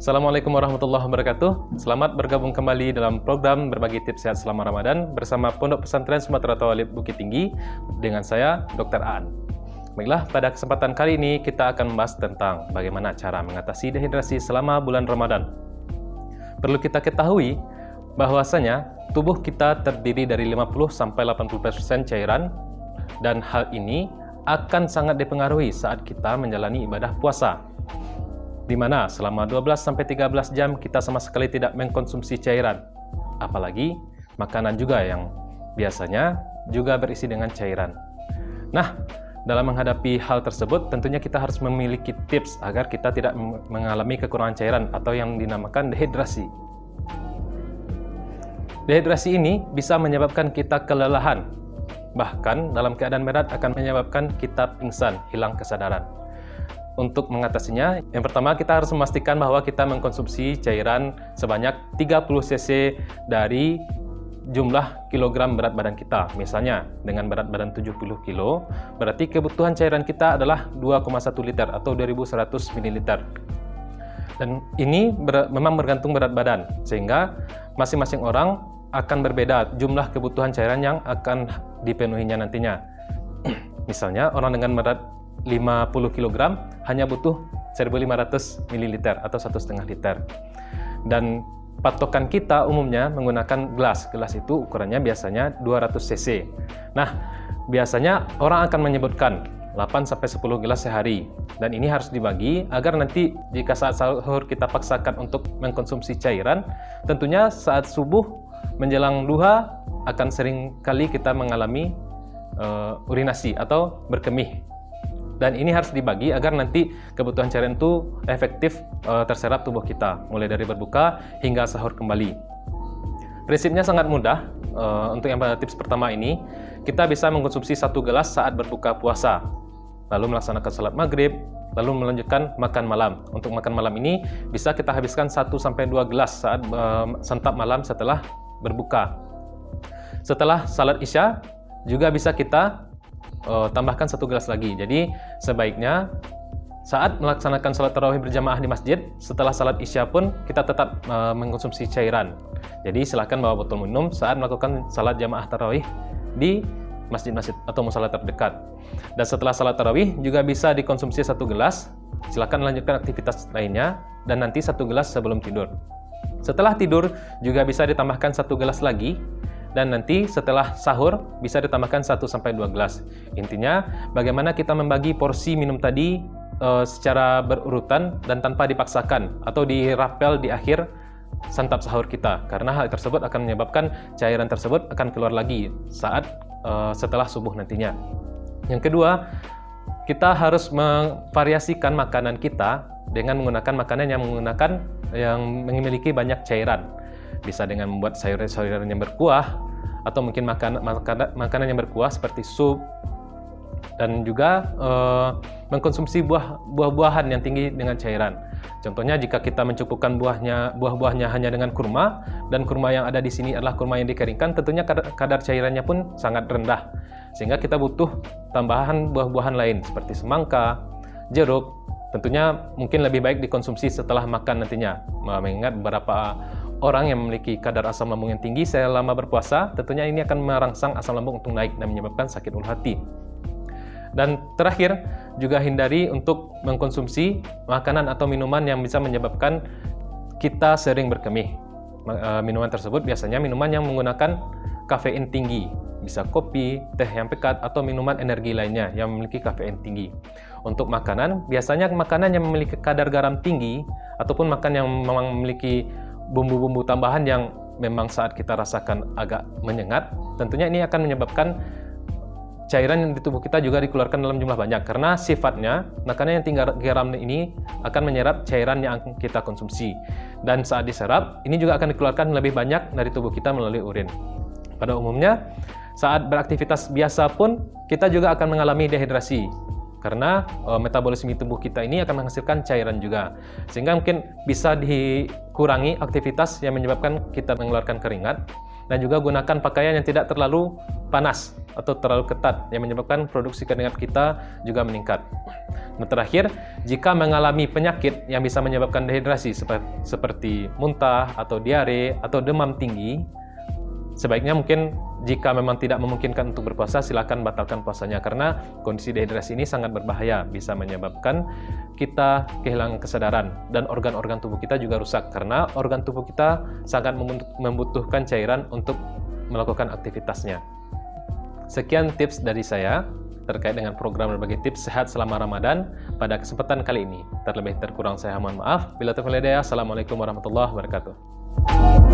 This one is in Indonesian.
Assalamualaikum warahmatullahi wabarakatuh. Selamat bergabung kembali dalam program Berbagi Tips Sehat Selama Ramadan bersama Pondok Pesantren Sumatera Tawalib Bukit Tinggi dengan saya, Dr. Aan. Baiklah, pada kesempatan kali ini kita akan membahas tentang bagaimana cara mengatasi dehidrasi selama bulan Ramadan. Perlu kita ketahui bahwasanya tubuh kita terdiri dari 50-80% cairan dan hal ini akan sangat dipengaruhi saat kita menjalani ibadah puasa, di mana selama 12-13 jam kita sama sekali tidak mengkonsumsi cairan, apalagi makanan juga yang biasanya juga berisi dengan cairan. Nah, dalam menghadapi hal tersebut tentunya kita harus memiliki tips agar kita tidak mengalami kekurangan cairan atau yang dinamakan dehidrasi. Dehidrasi ini bisa menyebabkan kita kelelahan, bahkan dalam keadaan berat akan menyebabkan kita pingsan, hilang kesadaran. Untuk mengatasinya, yang pertama kita harus memastikan bahwa kita mengkonsumsi cairan sebanyak 30 cc dari jumlah kilogram berat badan kita. Misalnya, dengan berat badan 70 kilo, berarti kebutuhan cairan kita adalah 2,1 liter atau 2100 ml. Dan ini memang bergantung berat badan, sehingga masing-masing orang akan berbeda jumlah kebutuhan cairan yang akan dipenuhinya nantinya. Misalnya, orang dengan berat 50 kg hanya butuh 1500 ml atau 1,5 liter. Dan patokan kita umumnya menggunakan gelas. Gelas itu ukurannya biasanya 200 cc. Nah, biasanya orang akan menyebutkan 8-10 gelas sehari. Dan ini harus dibagi agar nanti jika saat sahur kita paksakan untuk mengkonsumsi cairan, tentunya saat subuh menjelang duha akan sering kali kita mengalami urinasi atau berkemih. Dan ini harus dibagi agar nanti kebutuhan cairan itu efektif terserap tubuh kita, mulai dari berbuka hingga sahur kembali. Prinsipnya sangat mudah. Untuk yang pada tips pertama ini, kita bisa mengkonsumsi 1 gelas saat berbuka puasa, lalu melaksanakan salat maghrib, lalu melanjutkan makan malam. Untuk makan malam ini bisa kita habiskan 1-2 gelas saat santap malam setelah berbuka. Setelah salat isya juga bisa kita tambahkan 1 gelas lagi. Jadi sebaiknya saat melaksanakan salat tarawih berjamaah di masjid, setelah salat isya pun kita tetap mengkonsumsi cairan. Jadi silakan bawa botol minum saat melakukan salat jamaah tarawih di masjid-masjid atau musala terdekat. Dan setelah salat tarawih juga bisa dikonsumsi 1 gelas. Silakan lanjutkan aktivitas lainnya dan nanti 1 gelas sebelum tidur. Setelah tidur juga bisa ditambahkan 1 gelas lagi. Dan nanti setelah sahur bisa ditambahkan 1-2 gelas. Intinya bagaimana kita membagi porsi minum tadi secara berurutan dan tanpa dipaksakan atau dirapel di akhir santap sahur kita. Karena hal tersebut akan menyebabkan cairan tersebut akan keluar lagi saat setelah subuh nantinya. Yang kedua, kita harus memvariasikan makanan kita dengan menggunakan makanan yang memiliki banyak cairan. Bisa dengan membuat sayur-sayuran yang berkuah, atau mungkin makanan yang berkuah seperti sup, dan juga mengkonsumsi buah-buahan yang tinggi dengan cairan. Contohnya jika kita mencukupkan buah-buahnya hanya dengan kurma, dan kurma yang ada di sini adalah kurma yang dikeringkan, tentunya kadar cairannya pun sangat rendah. Sehingga kita butuh tambahan buah-buahan lain seperti semangka, jeruk. Tentunya mungkin lebih baik dikonsumsi setelah makan nantinya. Mengingat beberapa orang yang memiliki kadar asam lambung yang tinggi selama berpuasa, tentunya ini akan merangsang asam lambung untuk naik dan menyebabkan sakit ulu hati. Dan terakhir, juga hindari untuk mengkonsumsi makanan atau minuman yang bisa menyebabkan kita sering berkemih. Minuman tersebut biasanya minuman yang menggunakan kafein tinggi, bisa kopi, teh yang pekat, atau minuman energi lainnya yang memiliki kafein tinggi. Untuk makanan, biasanya makanan yang memiliki kadar garam tinggi, ataupun makan yang memang memiliki bumbu-bumbu tambahan yang memang saat kita rasakan agak menyengat, tentunya ini akan menyebabkan cairan yang di tubuh kita juga dikeluarkan dalam jumlah banyak, karena sifatnya makanan yang tinggi garam ini akan menyerap cairan yang kita konsumsi, dan saat diserap ini juga akan dikeluarkan lebih banyak dari tubuh kita melalui urin. Pada umumnya saat beraktivitas biasa pun kita juga akan mengalami dehidrasi, karena metabolisme tubuh kita ini akan menghasilkan cairan juga, sehingga mungkin bisa dikurangi aktivitas yang menyebabkan kita mengeluarkan keringat, dan juga gunakan pakaian yang tidak terlalu panas atau terlalu ketat yang menyebabkan produksi keringat kita juga meningkat. Dan terakhir, jika mengalami penyakit yang bisa menyebabkan dehidrasi seperti muntah atau diare atau demam tinggi, sebaiknya mungkin jika memang tidak memungkinkan untuk berpuasa, silakan batalkan puasanya karena kondisi dehidrasi ini sangat berbahaya, bisa menyebabkan kita kehilangan kesadaran dan organ-organ tubuh kita juga rusak karena organ tubuh kita sangat membutuhkan cairan untuk melakukan aktivitasnya. Sekian tips dari saya terkait dengan program berbagi tips sehat selama Ramadan pada kesempatan kali ini. Terlebih terkurang saya mohon maaf. Bila taufiq wal hidayah. Assalamualaikum warahmatullahi wabarakatuh.